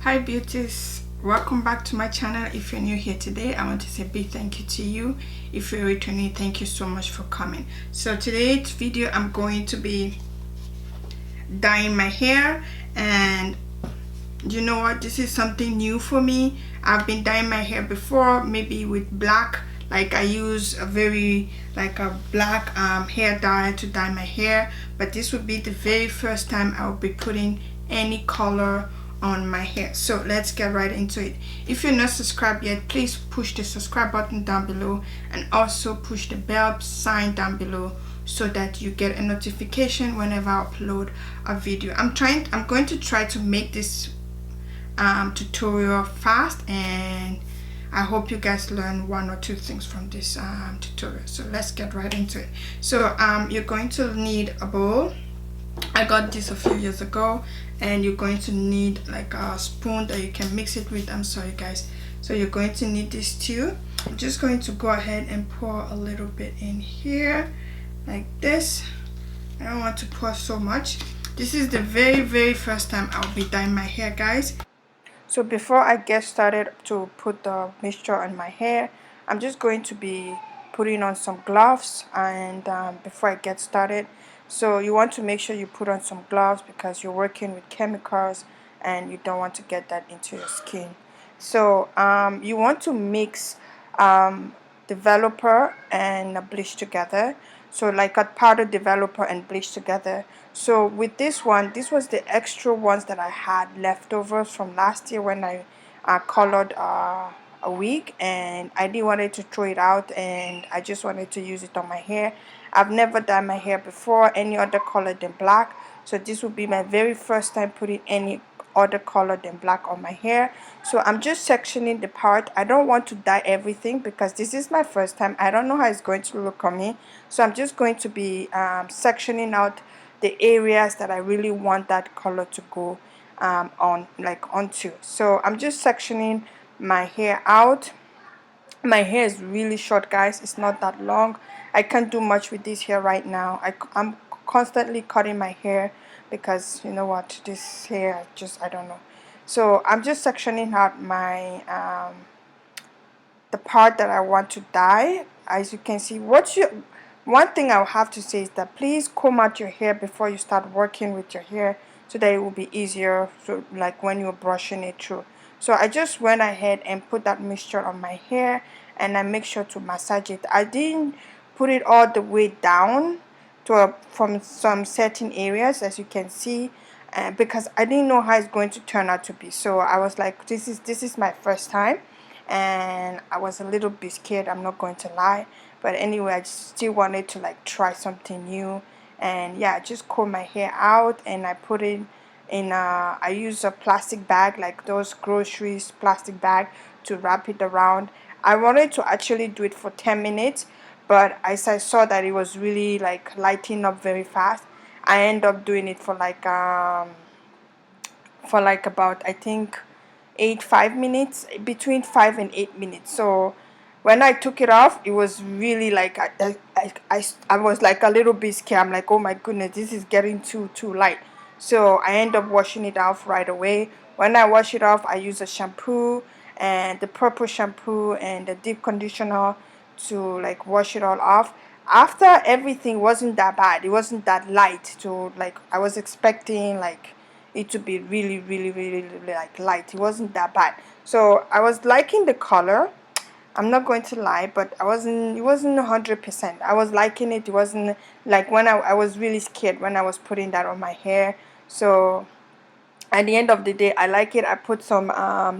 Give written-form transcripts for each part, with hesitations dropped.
Hi beauties, welcome back to my channel. If you're new here today, I want to say a big thank you to you. If you're returning, thank you so much for coming. So today's video I'm going to be dyeing my hair, and you know what, this is something new for me. I've been dyeing my hair before, maybe with black, like I use a very black hair dye to dye my hair, but this would be the very first time I will be putting any color on my hair. So let's get right into it. If you're not subscribed yet, please push the subscribe button down below and also push the bell sign down below so that you get a notification whenever I upload a video. I'm going to try to make this tutorial fast, and I hope you guys learn one or two things from this tutorial. So let's get right into it. So you're going to need a bowl. I got this a few years ago, and you're going to need like a spoon that you can mix it with. I'm sorry guys. So you're going to need this too. I'm just going to go ahead and pour a little bit in here like this. I don't want to pour so much. This is the very first time I'll be dyeing my hair, guys. So before I get started to put the mixture on my hair, I'm just going to be putting on some gloves, and before I get started, so you want to make sure you put on some gloves because you're working with chemicals and you don't want to get that into your skin. So you want to mix developer and bleach together, so like a powder developer and bleach together. So with this one, this was the extra ones that I had leftovers from last year when I colored a wig, and I didn't want to throw it out, and I just wanted to use it on my hair. I've never done my hair before any other color than black, so this will be my very first time putting any other color than black on my hair. So I'm just sectioning the part. I don't want to dye everything because this is my first time. I don't know how it's going to look on me, so I'm just going to be sectioning out the areas that I really want that color to go onto. So I'm just sectioning my hair out. My hair is really short, guys. It's not that long. I can't do much with this hair right now. I'm constantly cutting my hair because you know what, this hair just, I don't know. So I'm just sectioning out my the part that I want to dye. As you can see, one thing I'll have to say is that please comb out your hair before you start working with your hair, so that it will be easier, so like when you're brushing it through. So I just went ahead and put that mixture on my hair, and I make sure to massage it. I didn't put it all the way down to from some certain areas, as you can see, because I didn't know how it's going to turn out to be. So I was like, this is my first time, and I was a little bit scared, I'm not going to lie, but anyway, I still wanted to like try something new. And yeah, I just comb my hair out, and I put it in I use a plastic bag, like those groceries plastic bag, to wrap it around. I wanted to actually do it for 10 minutes, but as I saw that it was really like lighting up very fast, I end up doing it for like about, I think, 5 minutes, between 5 and 8 minutes. So when I took it off, it was really like I was like a little bit scared. I'm like, oh my goodness, this is getting too light. So I end up washing it off right away. When I wash it off, I use a shampoo, and the purple shampoo and the deep conditioner to like wash it all off. After everything wasn't that bad, it wasn't that light, to like I was expecting like it to be really like light. It wasn't that bad, so I was liking the color. I'm not going to lie, but it wasn't 100%. I was liking it. It wasn't like when I was really scared when I was putting that on my hair. So at the end of the day, I like it. I put some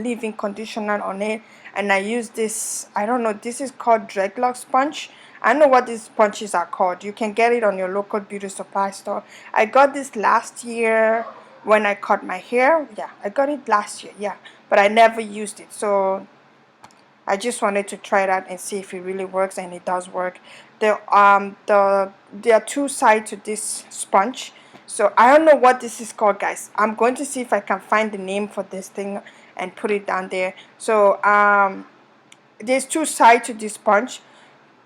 leave-in conditioner on it, and I use this, I don't know, this is called dreadlock sponge. I don't know what these sponges are called. You can get it on your local beauty supply store. I got this last year when I cut my hair. Yeah, I got it last year, yeah, but I never used it, so I just wanted to try it out and see if it really works, and it does work. There are two sides to this sponge, so I don't know what this is called, guys. I'm going to see if I can find the name for this thing and put it down there. So there's two sides to this sponge.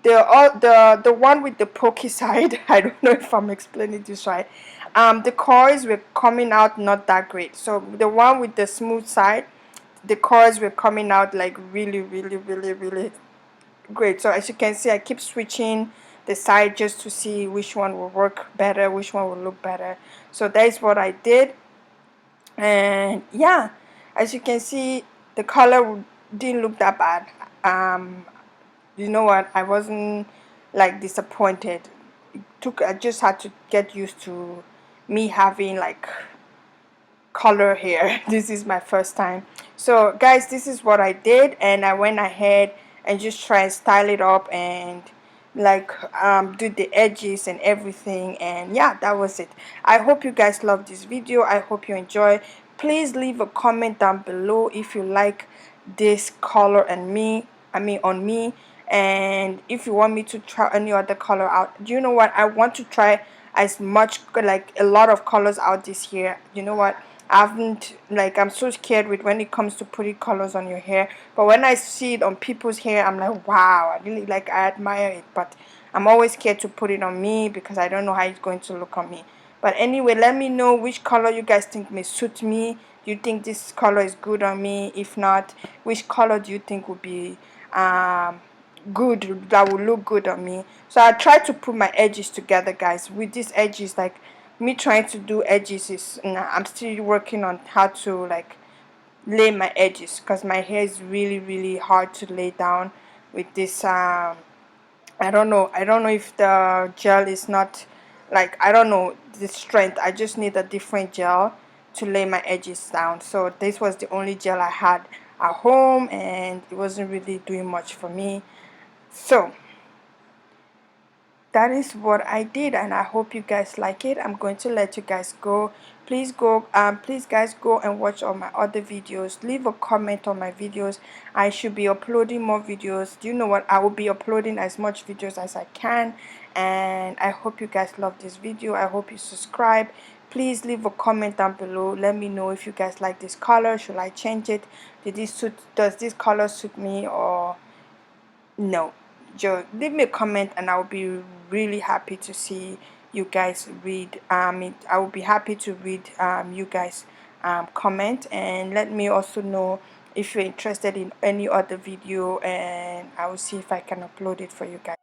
The one with the pokey side, I don't know if I'm explaining this right. the curls were coming out not that great. So the one with the smooth side, the curls were coming out like really, really, really, really great. So as you can see, I keep switching the side just to see which one will work better, which one will look better. So that is what I did. And yeah, as you can see, the color didn't look that bad. You know what, I wasn't like disappointed. I just had to get used to me having like color hair. This is my first time. So guys, this is what I did, and I went ahead and just try and style it up and like do the edges and everything. And yeah, that was it. I hope you guys love this video. I hope you enjoy. Please leave a comment down below if you like this color and on me, and if you want me to try any other color out. Do you know what, I want to try as much, like a lot of colors out this year. You know what, I haven't, like, I'm so scared with when it comes to putting colors on your hair, but when I see it on people's hair, I'm like, wow, I really, like, I admire it. But I'm always scared to put it on me because I don't know how it's going to look on me. But anyway, let me know which color you guys think may suit me. Do you think this color is good on me? If not, which color do you think would be good, that will look good on me? So I try to put my edges together, guys. With these edges, like, me trying to do edges is, I'm still working on how to like lay my edges, because my hair is really, really hard to lay down with this I don't know if the gel is not, like, I don't know the strength. I just need a different gel to lay my edges down. So this was the only gel I had at home, and it wasn't really doing much for me. So that is what I did, and I hope you guys like it. I'm going to let you guys go. Please go, please guys, go and watch all my other videos. Leave a comment on my videos. I should be uploading more videos. Do you know what, I will be uploading as much videos as I can. And I hope you guys love this video. I hope you subscribe. Please leave a comment down below. Let me know if you guys like this color. Should I change it? Does this color suit me, or no? Just leave me a comment, and I'll be really happy to see you guys read. I will be happy to read you guys comment, and let me also know if you're interested in any other video, and I will see if I can upload it for you guys.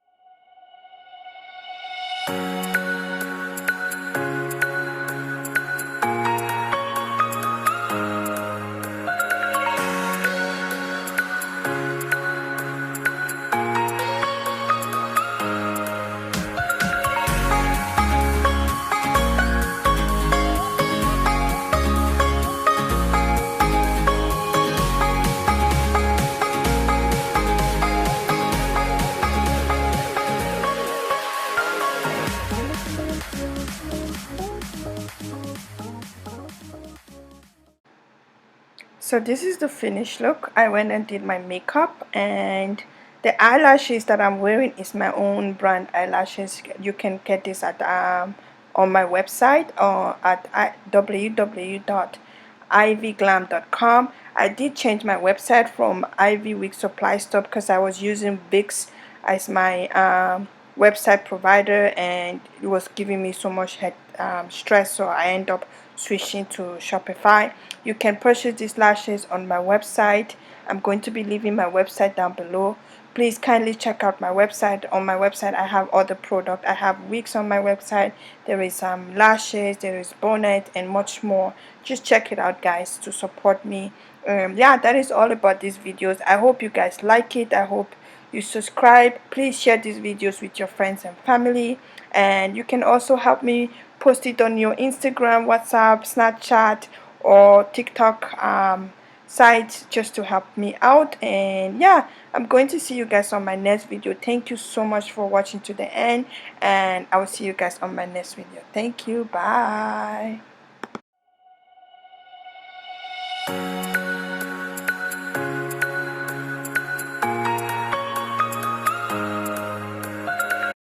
So this is the finished look. I went and did my makeup, and the eyelashes that I'm wearing is my own brand eyelashes. You can get this at on my website, or at www.ivyglam.com. I did change my website from Ivy Wig Supply Store because I was using Vicks as my website provider, and it was giving me so much head stress, so I end up switching to Shopify. You can purchase these lashes on my website. I'm going to be leaving my website down below. Please kindly check out my website. On my website, I have other product. I have wigs on my website. There is lashes, there is bonnet, and much more. Just check it out, guys, to support me. Yeah, that is all about these videos. I hope you guys like it. I hope you subscribe. Please share these videos with your friends and family, and you can also help me post it on your Instagram, WhatsApp, Snapchat, or TikTok sites, just to help me out. And yeah, I'm going to see you guys on my next video. Thank you so much for watching to the end, and I will see you guys on my next video. Thank you. Bye.